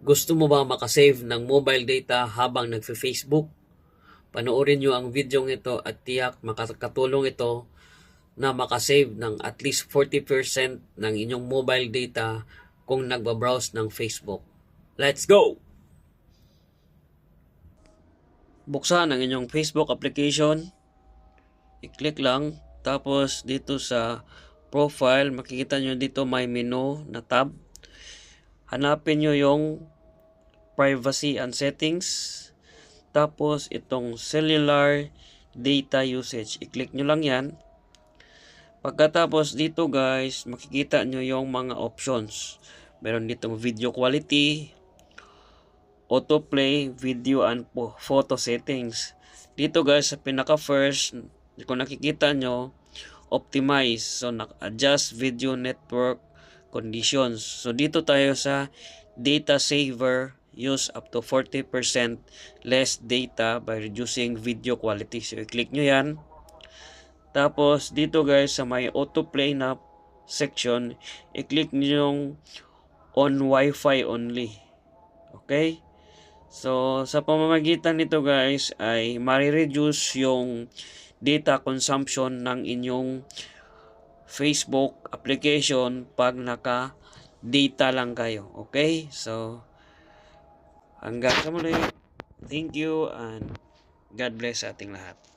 Gusto mo ba makasave ng mobile data habang nagfe-Facebook? Panoorin nyo ang video ito at tiyak makakatulong ito na makasave ng at least 40% ng inyong mobile data kung nagbabrowse ng Facebook. Let's go! Buksan ang inyong Facebook application. I-click lang. Tapos dito sa profile, makikita nyo dito may menu na tab. Hanapin nyo yung privacy and settings. Tapos itong cellular data usage. I-click nyo lang yan. Pagkatapos dito guys, makikita nyo yung mga options. Meron ditong video quality, autoplay, video and photo settings. Dito guys, sa pinaka first, kung nakikita nyo, optimize. So, adjust video network conditions. So, dito tayo sa data saver, use up to 40% less data by reducing video quality. So, i-click nyo yan. Tapos, dito guys, sa may autoplay na section, i-click nyo yung on Wi-Fi only. Okay? So, sa pamamagitan nito guys, ay marireduce yung data consumption ng inyong Facebook application pag naka-data lang kayo. Okay? So, hanggang sa muli. Thank you and God bless sa ating lahat.